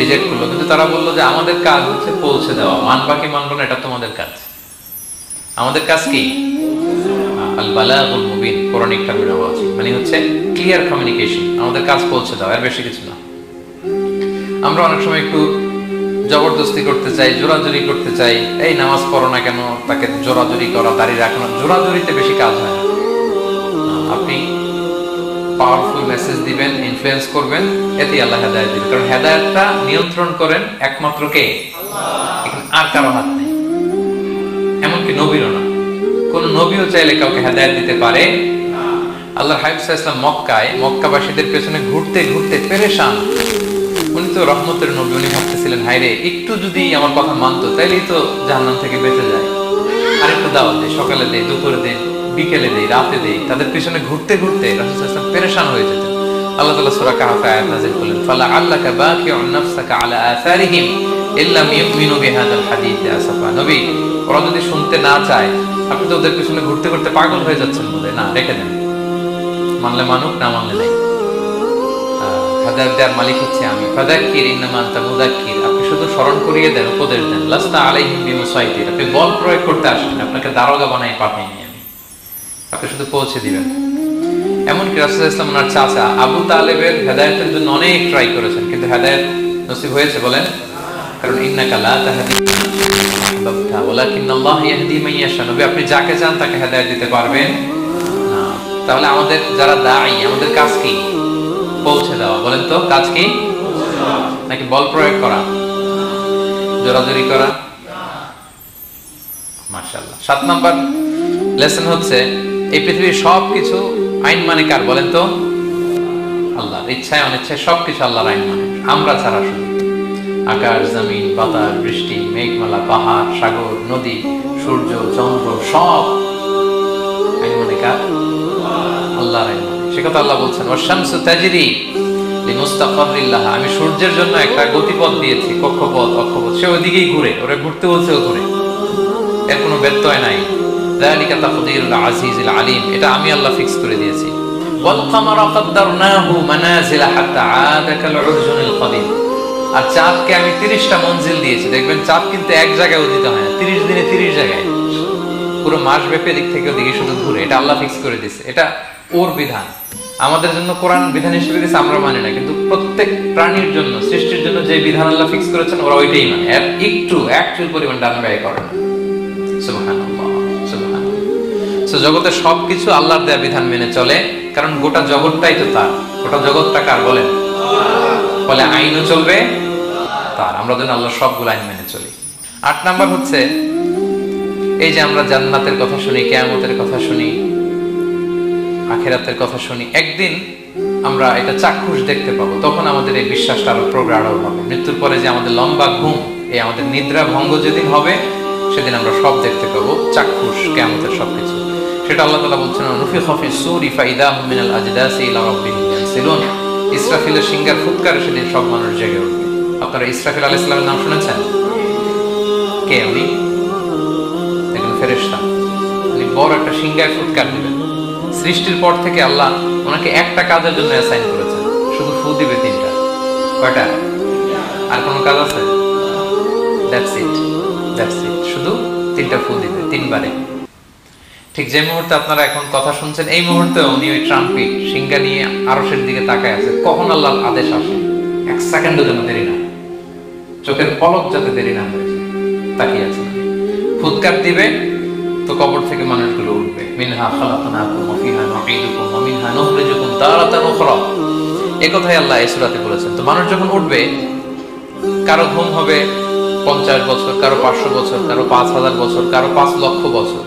রিজেক্ট করলো, কিন্তু তারা বললো যে আমাদের কাজ হচ্ছে পৌঁছে দেওয়া, মানবা কি মানবো না এটা তোমাদের কাজ। আমাদের কাজ কি? আল বালাগুল মুবিন, কোরআনিক টার্মিনোলজি, মানে হচ্ছে ক্লিয়ার কমিউনিকেশন, আমাদের কাজ পৌঁছে দেওয়া, এর বেশি কিছু না। আমরা অনেক সময় একটু জবরদস্তি করতে চাই, জোরাজুরি করতে চাই, এই নামাজ পড়ো না কেন, তাকে জোরাজুরি করা, দাঁড়িয়ে রাখো না, জোরাজুরিতে বেশি কাজ হয় না। আপনি পাওয়ারফুল মেসেজ দিবেন, ইনফ্লুয়েন্স করবেন, এতেই আল্লাহ হেদায়েত দিবেন। কারণ হেদায়েতটা নিয়ন্ত্রণ করেন একমাত্র কে? এখানে আর কারো হাত নেই, এমনকি নবীরও না। কোন নবীও চাইলে কাউকে হেদায়েত দিতে পারে? আল্লাহর হাবিব সাল্লাল্লাহু আলাইহি ওয়াসাল্লাম মক্কাবাসীদের পেছনে ঘুরতে ঘুরতে পেরেশান। উনি তো রহমতের নবী, উনি ভাবতেছিলেন হায়রে একটু যদি আমার কথা মানতো তাইলেই তো জাহান্নাম থেকে বেঁচে যায়, আর একটু দাওয়াত দেয়, সকালে দেয়, দুপুরে দেয়, বিকেলে দেয়, রাতে দেয়। তাদের পিছনে ঘুরতে ঘুরতে রাসূল সাল্লাল্লাহু আলাইহি ওয়াসাল্লাম পেরেশান হয়ে যেতেন। আল্লাহ তাআলা সূরা কাহফে আয়াত নাযিল করলেন, ফালা আল্লাকা বাকিউন নাফসাকা আলা আসারিহিম ইল্লাম ইউমিনু বিহাদাল হাদীসি আসাফা। নবী, ওরা যদি শুনতে না চায়, আপনি তো ওদের পিছনে ঘুরতে ঘুরতে পাগল হয়ে যাচ্ছেন বোধহয়, না রেখে দেন, মানলে মানুক, না মানলে নাই। হেদায়েত দেওয়ার মালিক হচ্ছে আমি। ফাযাক্কির ইন্নামা আনতা মুযাক্কির, আপনি শুধু স্মরণ করিয়ে দেন, উপদেশ দেন। লাস্তা আলাইহিম বিমুসাইতির, আপনি বল প্রয়োগ করতে আসেন, আপনাকে দারোগা বানাই পাঠাইনি আমি, আপনি শুধু পৌঁছে দিবেন। এমনকি রাসূল সাল্লাল্লাহু আলাইহি ওয়াসাল্লাম ওনার চাচা আবু তালেবের হেদায়েতের জন্য অনেক ট্রাই করেছেন, কিন্তু হেদায়েত নসিব হয়েছে বলেন? কারণ ইন্নাকা লা তাহদি আহবাবতা ওয়ালাকিন্নাল্লাহ ইয়াহদি মান ইয়াশা। নবী, আপনি যাকে চান তাকে হেদায়েত দিতে পারবেন না। তাহলে আমাদের যারা দাঈ, আমাদের কাজ কি? পৌঁছে দেওয়া। বলেন তো, কাজ কি? নাকি বল প্রয়োগ করা, জোরাজুরি করা? মাশাআল্লাহ। 7 নাম্বার লেসন হচ্ছে, এই পৃথিবীর সবকিছু আইন মানে কার? বলেন তো? আল্লাহর। ইচ্ছায় অনিচ্ছায় সবকিছু আল্লাহর আইন মানে, আমরা ছাড়া শুধু। আকাশ, জমিন, বাতাস, বৃষ্টি, মেঘমালা, পাহাড়, সাগর, নদী, সূর্য, চন্দ্র, সব আইন মানে কার? আল্লাহর আইন মানে। সে কথা আল্লাহ বলছেন, ওয়াশ-শামসু তাজরি লিমুস্তাকাররিল লাহা, আমি সূর্যের জন্য একটা গতিপথ দিয়েছি, কক্ষপথ, অক্ষপথ, সে ওইদিকেই ঘুরে, ওরা ঘুরতে বলছে ও ঘুরে, এর কোনো ব্যত্যয় নাই। যালিকা তাকদীরুল আজিজিল আলিম, এটা আমি আল্লাহ ফিক্স করে দিয়েছি। ওয়াল কামারা কাদ্দারনাহু মানাজিলা হাত্তা আদা কাল উরজুনিল কদিম, আর চাঁদকে আমি 30টা মঞ্জিল দিয়েছি। দেখবেন চাঁদ কিন্তু এক জায়গায় উদিত হয় না, 30 দিনে 30 জায়গায়, পুরো মাস ব্যাপী দিক থেকে ওদিকে শুধু ঘুরে। এটা আল্লাহ ফিক্স করে দিয়েছে, এটা ওর বিধান। আমাদের জন্য কোরআন বিধান হিসেবে দিয়েছে, আমরা মানি না, কিন্তু প্রত্যেক প্রাণীর জন্য, সৃষ্টির জন্য যে বিধান আল্লাহ ফিক্স করেছেন ওরা ওইটাই মানে, এর একটু একচুল পরিমাণ ডান ব্যয় করে না। সুবহানাল্লাহ, সুবহানাল্লাহ। সো জগতের সবকিছু আল্লাহর দেয়া বিধান মেনে চলে, কারণ গোটা জগৎটাই তো তার। গোটা জগৎটা কার বলেন? বলে আইনও চলবে তার। আমরা যেন আল্লাহর সবগুলো আইন মেনে চলি। 8 নাম্বার হচ্ছে, এই যে আমরা জান্নাতের কথা শুনি, কিয়ামতের কথা শুনি, আখিরাতের কথা শুনি, একদিন আমরা এটা চাক্ষুষ দেখতে পাবো, তখন আমাদের এই বিশ্বাসটা আরো প্রগাঢ় হবে। মৃত্যুর পরে যে আমাদের লম্বা ঘুম, এই আমাদের নিদ্রা ভঙ্গ যেদিন হবে, সেদিন আমরা সব দেখতে পাবো, চাক্ষুষ কিয়ামতের সবকিছু। সেটা আল্লাহ তাআলা বলছেন, নুফিখা ফিস সূরি ফাইদা হুম মিনাল আজদাসি ইলা রাব্বিহিম ইয়ানসিলুন, ইসরাফিলের সিংহার ফুৎকারে সেদিন সব মানুষ জেগে উঠবে। আপনারা ইসরাফিল আলাইহিস সালামের নাম শুনেছেন? কে উনি? একজন ফেরেশতা, উনি বড় একটা সিংহায় ফুৎকার দিবেন। সৃষ্টির পর থেকে আল্লাহ ওনাকে একটা কাজের জন্য অ্যাসাইন করেছেন, শুধু ফু দিবে 3টা। কয়টা? আর কোনো কাজ আছে? দ্যাটস ইট, দ্যাটস ইট, শুধু 3টা ফু দিবে, 3 বারে। ঠিক যে মুহূর্তে আপনারা এখন কথা শুনছেন, এই মুহূর্তে উনি ওই ট্রাম্পিট সিংহা নিয়ে আরশের দিকে তাকায় আছে, কখন আল্লাহর আদেশ আসে, 1 সেকেন্ডও যেন দেরি না, চোখের পলক যাতে দেরি না হয়ে যায়, তাকিয়ে আছে। ফুৎকার দিবে তো কবর থেকে মানুষগুলো উঠবে। মিনহা খালাকনাকুম ওয়া ফিহা নুঈদুকুম ওয়া মিনহা নুখরিজুকুম তারাতান উখরা, এই কথাই আল্লাহ এই সূরাতে বলেছেন। তো মানুষ যখন উঠবে, কারো ঘুম হবে 50 বছর, কারো 500 বছর, কারো 5000 বছর, কারো 5 লক্ষ বছর।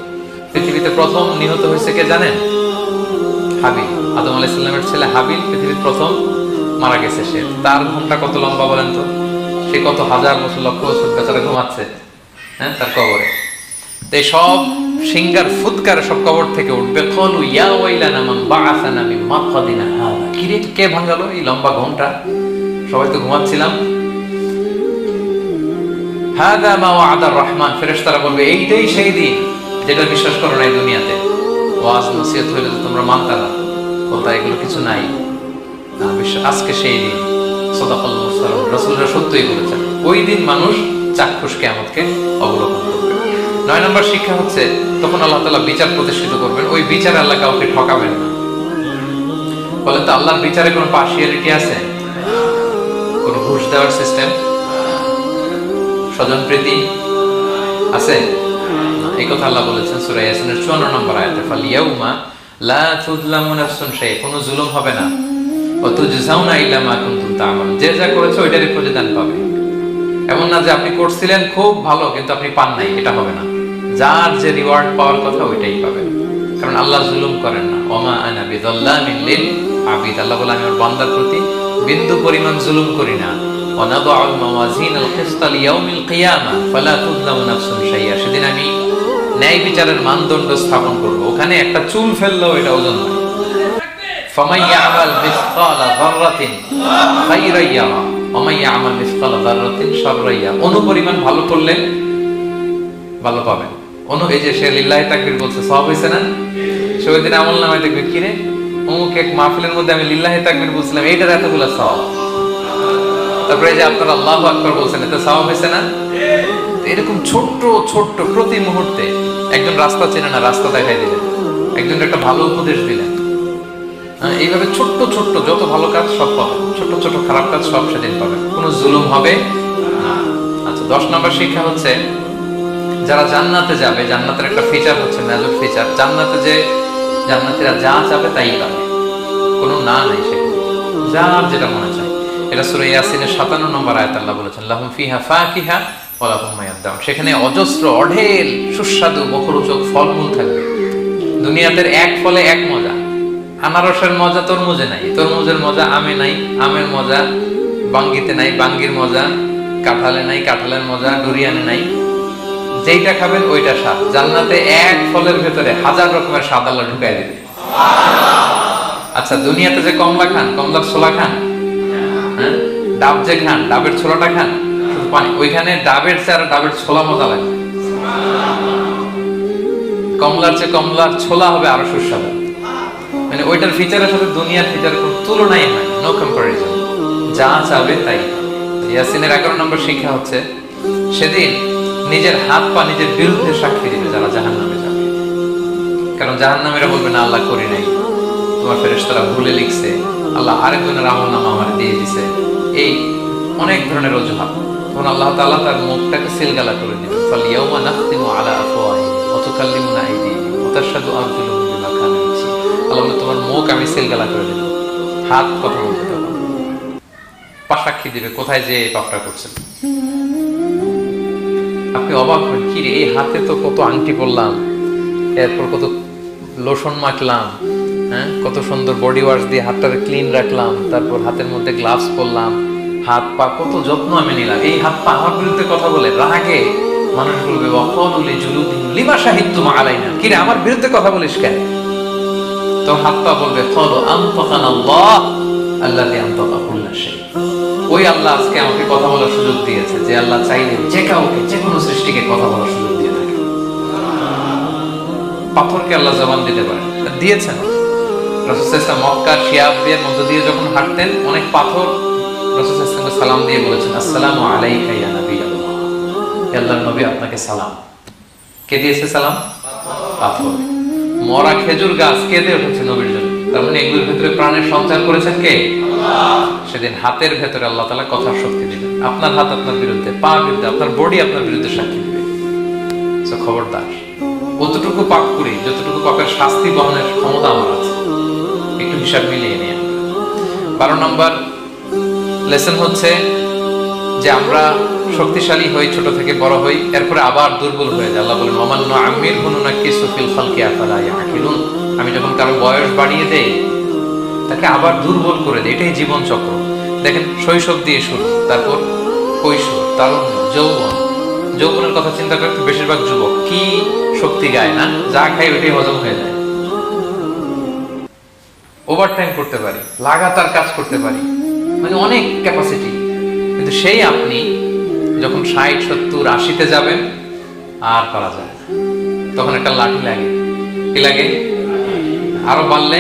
পৃথিবীতে প্রথম নিহত হয়েছে কে জানেন? হাবিল, আদম আলাইহিস সালামের ছেলে হাবিল পৃথিবীর প্রথম মারা গেছে। সে, তার ঘুমটা কত লম্বা বলেন তো? সে কত হাজার বছর, লক্ষ বছর বেচারা ঘুমাচ্ছে, হ্যাঁ, তার কবরে। এই সব সিংহার ফুৎকারে সব কবর থেকে উঠবে। ক্বালু ইয়া ওয়াইলানা মান বাআসানা মিন মারকাদিনা হাযা, কি রে, কে ভাঙালো এই লম্বা ঘুমটা? সবাই তো ঘুমাচ্ছিলাম। হাযা মা ওয়া'দার রহমান, ফেরেশতারা বলবে এইটাই সেই দিন যেটা বিশ্বাস করো না এই দুনিয়াতে, ওয়াজ নসিহত হইলে তো তোমরা মানতা না, বলতা এগুলো কিছু নাই না, বিশ্বাস আজকে সেই দিন। সাদাকাল্লাহু মুরসালুন, রাসূলরা সত্যই বলেছেন, ওই দিন মানুষ চাক্ষুষ কিয়ামতকে অবলোকন করবে। 9 নম্বর শিক্ষা হচ্ছে, তখন আল্লাহ তাআলা বিচার প্রতিষ্ঠিত করবেন, ওই বিচারে আল্লাহ কাউকে ঠকাবেন না। বলেন তো, আল্লাহর বিচারে কোনো পার্সিয়ালিটি আছে? কোনো ঘুষ দেওয়ার সিস্টেম, স্বজনপ্রীতি আছে? এই কথা আল্লাহ বলেছেন সূরা ইয়াসিনের 54 নম্বর আয়াতে, ফালিয়াউমা লা তুযলামু নাফসুন শাই, কোনো জুলুম হবে না, ওয়া তুজজাউনা ইল্লা মা কুনতুম তা'মালুন, যে যা করেছে ওইটারই প্রতিদান পাবে। এমন না যে আপনি করছিলেন খুব ভালো কিন্তু আপনি পান নাই, এটা হবে না। যার যে রিওয়ার্ড পাওয়ার কথা ওইটাই পাবেন, কারণ আল্লাহ জুলুম করেন না। ওমা আনা বিযাল্লামিন লিল আবিদ, আল্লাহ বলে আমি আমার বান্দার প্রতি বিন্দু পরিমাণ জুলুম করি না। ওয়ানাদউল মাওয়াজিনাল কিসতা লিয়াউমিল কিয়ামা ফালা তুযলামু নাফসুন শাইআ, সেদিন আমি ন্যায় বিচারের মানদণ্ড স্থাপন করব, ওখানে একটা চুল ফেললেও এটা ওজন নয়। ফামান ইয়ামাল মিসকালা যাররাতিন খায়রান ইয়ারা ওয়া মান ইয়ামাল মিসকালা যাররাতিন শাররান ইয়ারা, অনুপরিমাণ ভালো করলে ভালো পাবেন। এই যে সে লিল্লাহি তাকবীর বলছে, সওয়াব হইছে না? সে ওই দিন আমলনামায় দেখবে কি রে, অমুক এক মাহফিলের মধ্যে আমি লিল্লাহি তাকবীর বলছিলাম, এইটার এতগুলো সওয়াব। তারপরে যে আপনারা আল্লাহু আকবার বলছেন, এতে সওয়াব হইছে না? এরকম ছোট্ট ছোট্ট প্রতি মুহূর্তে একজন রাস্তা চেনে না, রাস্তা দেখাই দিলেন, একজন একটা ভালো উপদেশ দিলেন। এইভাবে ছোট্ট ছোট্ট যত ভালো কাজ সব পাবেন, ছোট্ট ছোট খারাপ কাজ সব সেদিন পাবেন, কোনো জুলুম হবে না। আচ্ছা, 10 নম্বর শিক্ষা হচ্ছে যারা জান্নাতে যাবে, জান্নাতের একটা ফিচার হচ্ছে, মেজর ফিচার, জান্নাতে যে জান্নাতীরা যা চাবে তাই পাবে, কোনো না নাই, সেখানে যার যেটা মনে চায়। এটা সূরা ইয়াসিনের 57 নম্বর আয়াত আল্লাহ বলেছেন, লাহুম ফিহা ফাকিহা ওয়া লাহুম মা ইয়াদদাউন, সেখানে অজস্র অঢেল সুস্বাদু মুখরোচক ফলমূল থাকবে। দুনিয়াতে এক ফলে এক মজা, আনারসের মজা তরমুজে নাই, তরমুজের মজা আমে নাই, আমের মজা বাঙ্গিতে নাই, বাঙ্গির মজা কাঁঠালে নাই, কাঁঠালের মজা ডুরিয়ানে নাই। যেইটা খাবেন ওইটা স্বাদ। জান্নাতে এক ফলের ভেতরে 1000 রকমের স্বাদ আল্লাহ ঢুকাই দিবে। আচ্ছা, দুনিয়াতে যে কমলা খান, কমলার ছোলা খান, হ্যাঁ, ডাব যে খান, ডাবের ছোলাটা খান, শুধু পানি, ওইখানে ডাবের চেয়ে ডাবের ছোলা মজা লাগে। কমলার চেয়ে কমলার ছোলা হবে আরো সুস্বাদু, মানে ওইটার ফিচারের সাথে দুনিয়ার ফিচার কোনো তুলনাই হয়, নো কম্পারিজন। যা চাবে তাই। ইয়াসিনের 11 নম্বর শিক্ষা হচ্ছে সেদিন নিজের হাত পা নিজের বিরুদ্ধে সাক্ষী দিবে যারা জাহান্নামে যাবে। কারণ জাহান্নামীরা বলবে না আল্লাহ করি নাই, তোমার ফেরেশতারা ভুলে লিখছে, আল্লাহ আরেকজনের আমলনামা আমার দিয়ে দিছে, এই অনেক ধরনের অজুহাত। তখন আল্লাহ তাআলা তার মুখটাকে সিলগালা করে দিবে। ফালিয়াউমা নাখতিমু আলা আফওয়াহিহিম ওয়া তুকাল্লিমুনা আইদিহিম ওয়া তাশহাদু আরজুলুহুম বিমা কানু ইয়াকসিবুন। আল্লাহ বলে তোমার মুখ আমি সিলগালা করে দেব, হাত কথা বলতে পারবে না, পা সাক্ষী দিবে কোথায় যে পাপটা করছেন। আপনি অবাক হন, কি রে, এই হাতে তো কত আংটি পরলাম, এরপর কত লোশন মাখলাম, হ্যাঁ, কত সুন্দর বডি ওয়াশ দিয়ে হাতটাকে ক্লিন রাখলাম, তারপর হাতের মধ্যে গ্লাভস পরলাম, হাত পা কত যত্ন আমি নিলাম। এই হাত পা আমার বিরুদ্ধে কথা বলে রাগে মানুষ বলবে ওয়াকালুলি জুলুদিন লিমা শাহিদতুম আলাইনা, কি রে আমার বিরুদ্ধে কথা বলিস কেন? তো হাত পা বলবে ক্বালু আনতাকানাল্লাহ আল্লাযী আনতাকা কুল্লা শাই, ওই আল্লাহ আজকে আমাকে কথা বলার সুযোগ দিয়েছে, যে আল্লাহ চাইলে যে কাউকে যে কোনো সৃষ্টিকে কথা বলার সুযোগ দিয়ে থাকে। পাথরকে আল্লাহ জবান দিতে পারে, দিয়েছেন। রাসূল সাল্লাল্লাহু আলাইহি ওয়াসাল্লাম মক্কার শিয়াবদের মধ্য দিয়ে যখন হাঁটতেন, অনেক পাথর রাসূল সাল্লাল্লাহু আলাইহি ওয়াসাল্লামকে সালাম দিয়ে বলেছেন, আসসালামু আলাইকা ইয়া নবিয়াল্লাহ, আল্লাহর নবী আপনাকে সালাম। কে দিয়েছে সালাম? পাথর। মরা খেজুর গাছ কেঁদে উঠেছে নবীর জন্য, তার মানে এগুলোর ভিতরে প্রাণের সঞ্চার করেছেন কে? আল্লাহ। সেদিন হাতের ভেতরে আল্লাহ তাআলা কথার শক্তি দিবেন। আপনার হাত আপনার বিরুদ্ধে, পা বিরুদ্ধে, আপনার বডি আপনার বিরুদ্ধে সাক্ষী দিবে। সো খবরদার, কতটুকু পাপ করি, যতটুকু পাপের শাস্তি বহনের ক্ষমতা আমার আছে, একটু হিসাব মিলিয়ে নিয়ে। 12 নম্বর লেসন হচ্ছে যে আমরা শক্তিশালী হই, ছোট থেকে বড় হই, এরপরে আবার দুর্বল হয়ে যায়। আল্লাহ বলেন ওমান নুআম্মিরহু নুনাক্কিসু ফিল খালকি আফালা ইয়াকিলুন, আমি যখন কারো বয়স বাড়িয়ে দেই তাকে আবার দুর্বল করে দেই। এটাই জীবন চক্র। দেখেন, শৈশব দিয়ে শুরু, তারপর কৈশোর, তারুণ্য, যৌবন। যৌবনের কথা চিন্তা করতে বেশিরভাগ যুবক কি শক্তি গায় না, যা খায় ওইটাই হজম হয়ে যায়। ওভারটাইম করতে পারি, লাগাতার কাজ করতে পারি, মানে অনেক ক্যাপাসিটি। কিন্তু সেই আপনি যখন 60, 70, 80-তে যাবেন আর করা যায় না, তখন একটা লাঠি লাগে। কি লাগে? আরো বাড়লে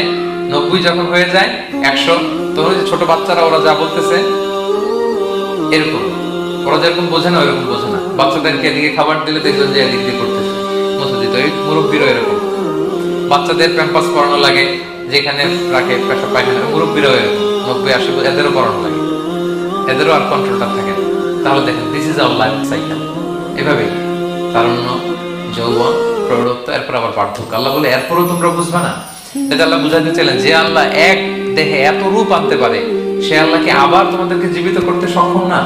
90 যখন হয়ে যায়, 100, তখন যে ছোট বাচ্চারা ওরা যা বলতেছে এরকম, ওরা যেরকম বোঝে না ওইরকম বোঝে না। বাচ্চাদেরকে এদিকে খাবার দিলে দেখবেন যে এদিক দিয়ে করতেছে, মুছে দিত। এই মুরব্বীরও এরকম, বাচ্চাদের প্যাম্পাস পরানো লাগে, যেখানে রাখে পেশাব পায়খানা, মুরব্বীরাও এরকম 90, 80 এদেরও পরানো লাগে, এদেরও আর কন্ট্রোলটা থাকে না। তাহলে দেখেন, this is our life cycle. এভাবে তারুণ্য, যৌবন, প্রৌঢ়ত্ব, এরপর আবার বার্ধক্য। আল্লাহ বলে এরপরও তোমরা বুঝবা না? এটা আল্লাহ বুঝাতে চাইলেন যে আল্লাহ এক দেহে এত রূপ আনতে পারে, সে আল্লাহকে আবার তোমাদেরকে জীবিত করতে সক্ষম না?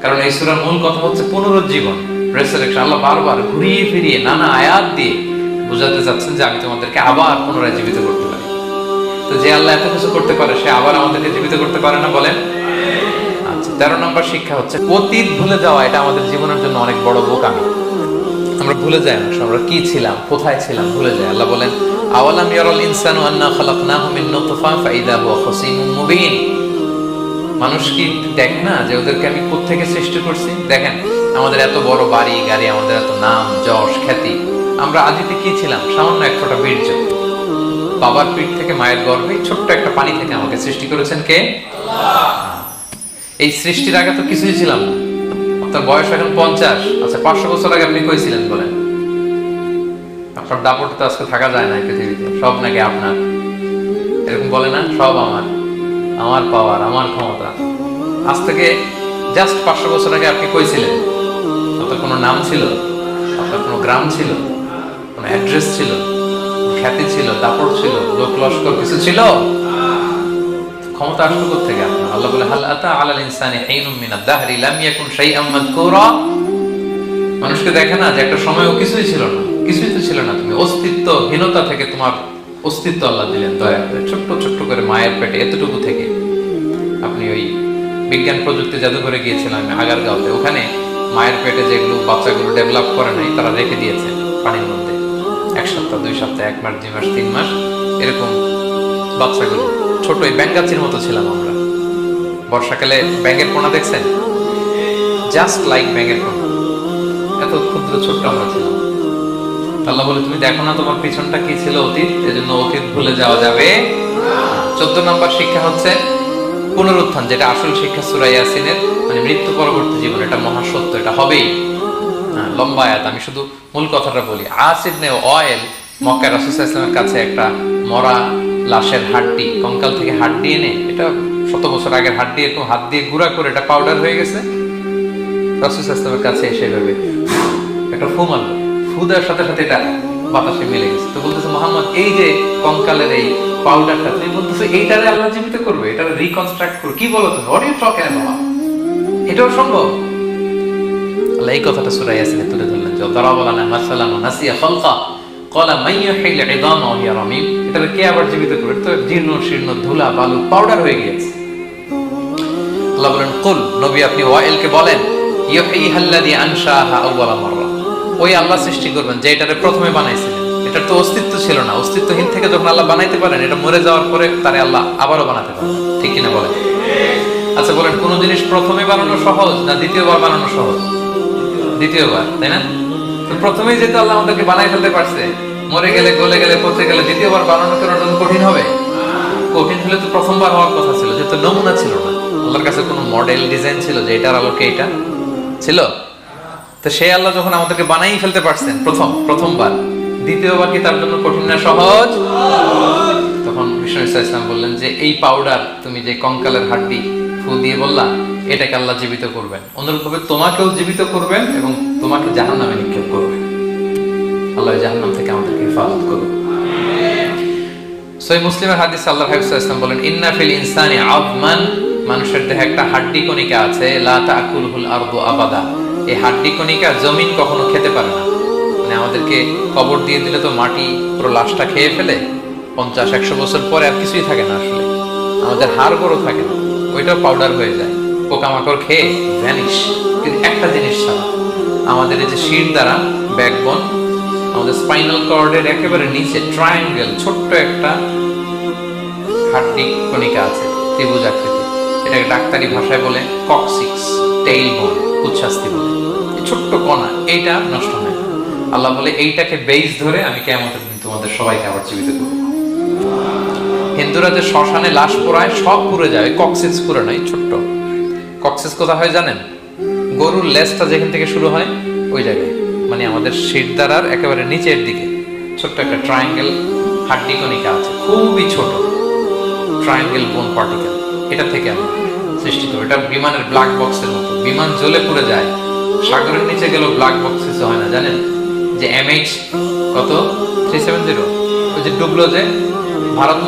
কারণ এই সূরার মূল কথা হচ্ছে পুনরুজ্জীবন, রেসারেকশন। আল্লাহ বারবার ঘুরিয়ে ফিরিয়ে নানা আয়াত দিয়ে বুঝাতে চাচ্ছেন যে আমি তোমাদেরকে আবার পুনরায় জীবিত করতে পারি। তো যে আল্লাহ এত কিছু করতে পারে, সে আবার আমাদেরকে জীবিত করতে পারে না? বলেন। আচ্ছা, 13 নম্বর শিক্ষা হচ্ছে অতীত ভুলে যাওয়া। এটা আমাদের জীবনের জন্য অনেক বড় বোকামি। আমরা ভুলে যাই না আমরা কি ছিলাম, কোথায় ছিলাম, ভুলে যাই। আল্লাহ বলেন আওয়ালাম ইয়ারাল ইনসানু আন্না খালাকনাহু মিন নুতফা ফাইদা হুয়া খাসীমুম মুবিন। মানুষ কি দেখে না যে ওদেরকে আমি কোত্থেকে সৃষ্টি করছি? দেখেন আমাদের এত বড় বাড়ি গাড়ি, আমাদের এত নাম যশ খ্যাতি, আমরা আদিতে কি ছিলাম? সামান্য এক ফোঁটা বীর্য। বাবার পিঠ থেকে মায়ের গর্ভে ছোট্ট একটা পানি থেকে আমাকে সৃষ্টি করেছেন কে? আল্লাহ। এই সৃষ্টির আগে তো কিছুই ছিলাম না। আপনার বয়স এখন 50। আচ্ছা 500 বছর আগে আপনি কই ছিলেন বলেন? আপনার দাপটে তো আজকে থাকা যায় না পৃথিবীতে। সব নাকি আপনার, এরকম বলে না? সব আমার, আমার পাওয়ার, আমার ক্ষমতা। আজ থেকে জাস্ট 500 বছর আগে আপনি কই ছিলেন? আপনার কোনো নাম ছিল? আপনার কোনো গ্রাম ছিল? কোনো অ্যাড্রেস ছিল? খ্যাতি ছিল? দাপট ছিল? লোক লস্কর কিছু ছিল? ক্ষমতা আসলো কোত্থেকে আপনার? আল্লাহ বলে হাল আতা আলাল ইনসানি হিনুম মিনাদ দাহরি লাম ইয়াকুন শাইআম মাযকুরা। মানুষকে দেখে না যে একটা সময়ও কিছুই ছিল না, কিছুই তো ছিল না। তুমি অস্তিত্বহীনতা থেকে তোমার অস্তিত্ব আল্লাহ দিলেন দয়া করে। ছোট্ট ছোট্ট করে মায়ের পেটে এতটুকু থেকে আপনি ওই বিজ্ঞান প্রযুক্তি জাদুঘরে গিয়েছিলাম আগারগাঁওতে। ওখানে মায়ের পেটে যেগুলো বাচ্চাগুলো ডেভেলপ করে নাই তারা রেখে দিয়েছে পানির মধ্যে 1 সপ্তাহ 2 সপ্তাহ 1 মাস 2 মাস 3 মাস এরকম বাচ্চাগুলো ছোট ওই ব্যাঙ্গাচির মতো ছিলাম আমরা। বর্ষাকালে ব্যাঙের পোনা দেখছেন? জাস্ট লাইক ব্যাঙের পোনা, এত ক্ষুদ্র ছোট্ট আমরা ছিলাম। আল্লাহ বলে তুমি দেখো না তোমার পিছনটা কি ছিল? অতীত। এজন্য অতীত ভুলে যাওয়া যাবে। 14 নম্বর শিক্ষা হচ্ছে পুনরুত্থান, যেটা আসল শিক্ষা সূরা ইয়াসিনের, মানে মৃত্যু পরবর্তী জীবন। এটা মহাসত্য, এটা হবেই। লম্বা আয়াত, আমি শুধু মূল কথাটা বলি। আস ইবনে ওয়াইল মক্কা রাসূল সাল্লাল্লাহু আলাইহি ওয়াসাল্লামের কাছে একটা মরা লাশের হাড্ডি, কঙ্কাল থেকে হাড্ডি এনে, এটা 100 বছর আগের হাড্ডি, এরকম হাত দিয়ে গুঁড়া করে এটা পাউডার হয়ে গেছে। রাসূল সাল্লাল্লাহু আলাইহি ওয়াসাল্লামের কাছে এসে ভাবে একটা ফু মারলো, ফু দেওয়ার সাথে সাথে এটা বাতাসে মিলে গেছে। তো বলতেছে মুহাম্মদ এই যে কঙ্কালের এই পাউডারটা, তুমি বলতেছো এইটারে আল্লাহ জীবিত করবে, এটারে রিকনস্ট্রাক্ট করবে? কি বলো তুমি? What you talking about? এটাও সম্ভব? আল্লাহ এই কথাটা সূরা ইয়াসিনে তুলে ধরলেন যে দারাবা লানা মাসালান ওয়া নাসিয়া খালকা ক্বালা মান ইউহিল ইযামা ওয়া হিয়া রামীম। এটারে কে আবার জীবিত করবে? তো জীর্ণ শীর্ণ ধুলা বালু পাউডার হয়ে গিয়েছে। আল্লাহ বলেন কুল, নবী আপনি ওয়াইলকে বলেন ইউহিহাল্লাযী আনশাহা আউওয়ালা মাররা, ওই আল্লাহ সৃষ্টি করবেন যে এটারে প্রথমে বানাইছিলেন। এটার তো অস্তিত্ব ছিল না। অস্তিত্বহীন থেকে যখন আল্লাহ বানাইতে পারেন, এটা মরে যাওয়ার পরে তারে আল্লাহ আবারও বানাতে পারেন। ঠিক কিনা বলেন? আচ্ছা বলেন, কোন জিনিস প্রথমে বানানো সহজ না দ্বিতীয়বার বানানো সহজ? দ্বিতীয়বার, তাই না? তো প্রথমেই যেহেতু আল্লাহ আমাদেরকে বানাই ফেলতে পারছে, মরে গেলে গলে গেলে পচে গেলে দ্বিতীয়বার বানানো কেন কঠিন হবে? কঠিন হলে তো প্রথমবার হওয়ার কথা ছিল, যেহেতু নমুনা ছিল না। আল্লাহর কাছে কোনো মডেল ডিজাইন ছিল যে এটার আলোকে এটা ছিল? তো সেই আল্লাহ যখন আমাদেরকে বানাই ফেলতে পারছেন প্রথমবার, দ্বিতীয়বার কি তার জন্য কঠিন না সহজ? তখন বিষ্ণু ইসলাম বললেন যে এই পাউডার, তুমি যে কঙ্কালের হাড্ডি ফু দিয়ে বললা, এটাকে আল্লাহ জীবিত করবেন। অনুরূপভাবে তোমাকেও জীবিত করবেন এবং তোমাকে জাহান্নামে নিক্ষেপ করবেন। আল্লাহ জাহান্নাম থেকে আমাদেরকে হেফাজত করুন। সহিহ মুসলিমের হাদিসে আল্লাহর হাবিব সাল্লাল্লাহু আলাইহি ওয়াসাল্লাম বলেন ইন্না ফিল ইনসানি আযমান, মানুষের দেহে একটা হাড্ডি কণিকা আছে, লা তাকুলুল আরদু আবাদা। এই হাড্ডি কণিকা জমিন কখনো খেতে পারে না। মানে আমাদেরকে কবর দিয়ে দিলে তো মাটি পুরো লাশটা খেয়ে ফেলে, 50-100 বছর পরে আর কিছুই থাকে না। আসলে আমাদের হাড় গড়ও থাকে না, ওইটাও পাউডার হয়ে যায়, পোকামাকড় খেয়ে ভ্যানিশ। কিন্তু একটা জিনিস ছাড়া, আমাদের এই যে শির দ্বারা ব্যাকবোন, আমাদের স্পাইনাল কর্ডের একেবারে নিচে ট্রায়াঙ্গেল ছোট্ট একটা হাড্ডি কণিকা আছে, ত্রিভুজ আকৃতি। এটাকে ডাক্তারি ভাষায় বলে কক্সিক্স টেইল বোন, কুচ্ছাস্তি বলে। এই ছোট্ট কণা, এইটা নষ্ট হয় না। আল্লাহ বলে এইটাকে বেইস ধরে আমি কিয়ামতের দিন তোমাদের সবাইকে আবার জীবিত করব। হিন্দুরা যে শ্মশানে লাশ পোড়ায়, সব পুড়ে যায়, কক্সিক্স পুরো নয়, ছোট্ট কক্সিক্স কোথা হয় জানেন? গরুর লেজটা যেখান থেকে শুরু হয় ওই জায়গায়, মানে আমাদের শিরদাঁড়ার একেবারে নিচের দিকে ছোট্ট একটা ট্রায়াঙ্গেল হাড্ডি কণিকা আছে, খুবই ছোট ট্রায়াঙ্গেল বোন পার্টিকেল। এটা থেকে আমরা সৃষ্টি করি। এটা বিমানের ব্ল্যাক বক্সের মতো, বিমান জ্বলে পুড়ে যায়। সাগরের নিচে গেলেও ব্ল্যাক বক্স কিছু হয় না, জানেন? যে MH কত 370, ওই যে ডুবলো যে ভারত